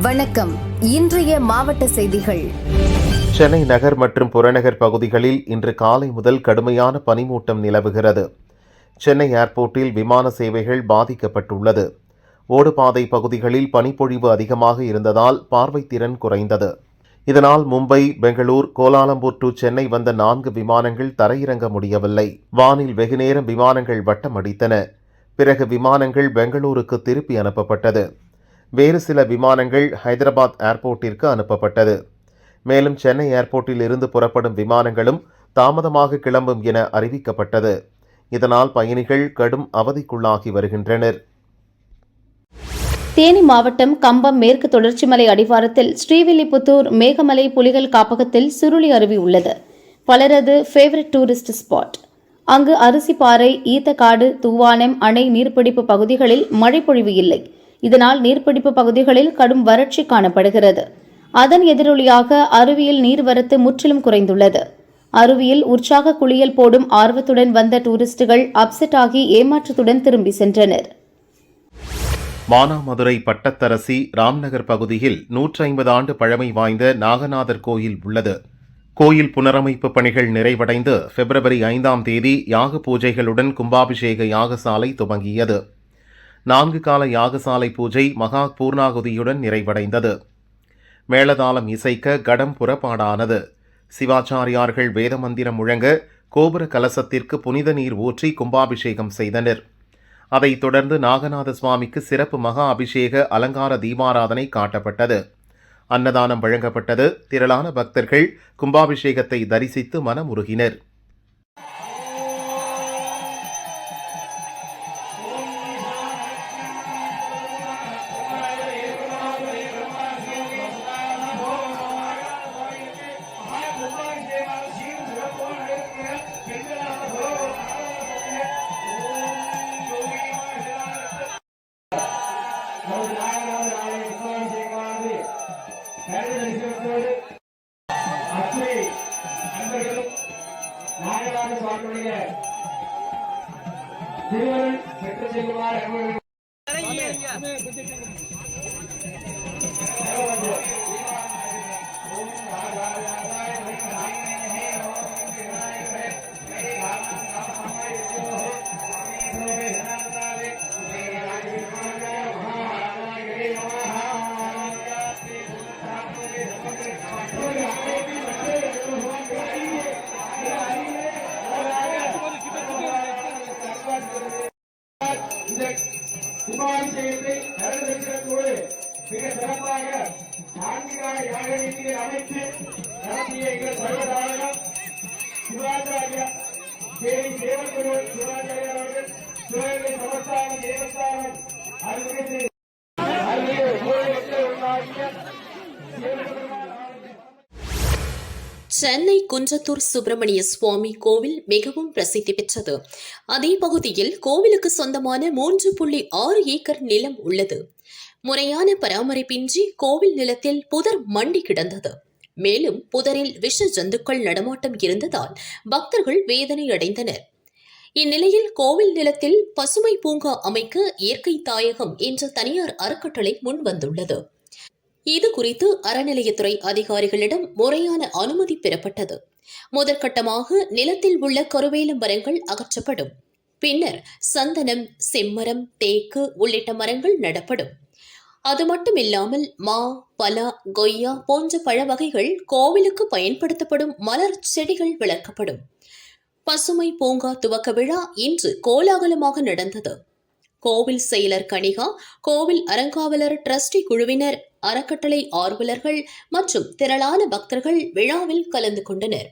வணக்கம். இன்றைய மாவட்ட செய்திகள். சென்னை நகர் மற்றும் புறநகர் பகுதிகளில் இன்று காலை முதல் கடுமையான பனிமூட்டம் நிலவுகிறது. சென்னை ஏர்போர்ட்டில் விமான சேவைகள் பாதிக்கப்பட்டுள்ளது. ஓடுபாதை பகுதிகளில் பனிப்பொழிவு அதிகமாக இருந்ததால் பார்வைத்திறன் குறைந்தது. இதனால் மும்பை, பெங்களூர், கோலாலம்பூர் டு சென்னை வந்த 4 விமானங்கள் தரையிறங்க முடியவில்லை. வானில் வெகுநேரம் விமானங்கள் வட்டமடித்தன. பிறகு விமானங்கள் பெங்களூருக்கு திருப்பி அனுப்பப்பட்டது. வேறு சில விமானங்கள் ஹைதராபாத் ஏர்போர்ட்டிற்கு அனுப்பப்பட்டது. மேலும் சென்னை ஏர்போர்ட்டில் இருந்து புறப்படும் விமானங்களும் தாமதமாக கிளம்பும் என அறிவிக்கப்பட்டது. இதனால் பயணிகள் கடும் அவதிக்குள்ளாகி வருகின்றனர். தேனி மாவட்டம் கம்பம் மேற்கு தொடர்ச்சி மலை அடிவாரத்தில் ஸ்ரீவில்லிபுத்தூர் மேகமலை புலிகள் காப்பகத்தில் சுருளி அருவி உள்ளது. பலரது ஃபேவரட் டூரிஸ்ட் ஸ்பாட். அங்கு அரிசிப்பாறை, ஈத்தக்காடு, தூவானம் அணை நீர்பிடிப்பு பகுதிகளில் மழைப்பொழிவு இல்லை. இதனால் நீர்பிடிப்பு பகுதிகளில் கடும் வறட்சி காணப்படுகிறது. அதன் எதிரொலியாக அருவியில் நீர்வரத்து முற்றிலும் குறைந்துள்ளது. அருவியில் உற்சாக குளியல் போடும் ஆர்வத்துடன் வந்த டூரிஸ்டுகள் அப்செட் ஆகி ஏமாற்றத்துடன் திரும்பி சென்றனர். மானாமதுரை பட்டத்தரசி ராம்நகர் பகுதியில் 150 ஆண்டு பழமை வாய்ந்த நாகநாதர் கோயில் உள்ளது. கோயில் புனரமைப்பு பணிகள் நிறைவடைந்து பிப்ரவரி 5ஆம் தேதி யாக பூஜைகளுடன் கும்பாபிஷேக யாகசாலை துவங்கியது. 4 கால யாகசாலை பூஜை மகா பூர்ணாகுதியுடன் நிறைவடைந்தது. மேளதாளம் இசைக்க கடம் புறப்பாடானது. சிவாச்சாரியார்கள் வேதமந்திரம் முழங்க கோபுர கலசத்திற்கு புனித நீர் ஊற்றி கும்பாபிஷேகம் செய்தனர். அதைத் தொடர்ந்து நாகநாத சுவாமிக்கு சிறப்பு மகா அபிஷேக அலங்கார தீபாராதனை காட்டப்பட்டது. அன்னதானம் வழங்கப்பட்டது. திரளான பக்தர்கள் கும்பாபிஷேகத்தை தரிசித்து மனமுருகினர். கும்பாபிஷேகத்தை நடந்தோடு மிக சிறப்பாக 4 கால யாக நீதியை அமைத்து நடத்திய எங்கள் சர்வதாரணம் சிவாச்சாரியா தேவி தேவகுரு சிவாச்சாரியா அவர்கள் சிவகங்கை சமஸ்தானம் தேவஸ்தானம் அருள்மிகு சென்னை குன்றத்தூர் சுப்பிரமணிய சுவாமி கோவில் மிகவும் பிரசித்தி பெற்றது. அதே பகுதியில் கோவிலுக்கு சொந்தமான 3.6 ஏக்கர் நிலம் உள்ளது. முறையான பராமரிப்பின்றி கோவில் நிலத்தில் புதர் மண்டி கிடந்தது. மேலும் புதரில் விஷ ஜந்துக்கள் நடமாட்டம் இருந்ததால் பக்தர்கள் வேதனை அடைந்தனர். இந்நிலையில் கோவில் நிலத்தில் பசுமை பூங்கா அமைக்க இயற்கை தாயகம் என்ற தனியார் அறக்கட்டளை முன்வந்துள்ளது. இது குறித்து அறநிலையத்துறை அதிகாரிகளிடம் முறையான அனுமதி பெறப்பட்டது. முதற்கட்டமாக நிலத்தில் உள்ள கருவேல மரங்கள் அகற்றப்படும். பின்னர் சந்தனம், செம்மரம், தேக்கு உள்ளிட்ட மரங்கள் நடப்படும். அது மட்டுமில்லாமல் மா, பலா, கொய்யா போன்ற பழ வகைகள் கோவிலுக்கு பயன்படுத்தப்படும் மலர் செடிகள் வளர்க்கப்படும். பசுமை பூங்கா துவக்க விழா இன்று கோலாகலமாக நடந்தது. கோவில் செயலர் கனிகா, கோவில் அறங்காவலர் டிரஸ்டி குழுவினர், அறக்கட்டளை ஆர்வலர்கள் மற்றும் திரளான பக்தர்கள் விழாவில் கலந்து கொண்டனர்.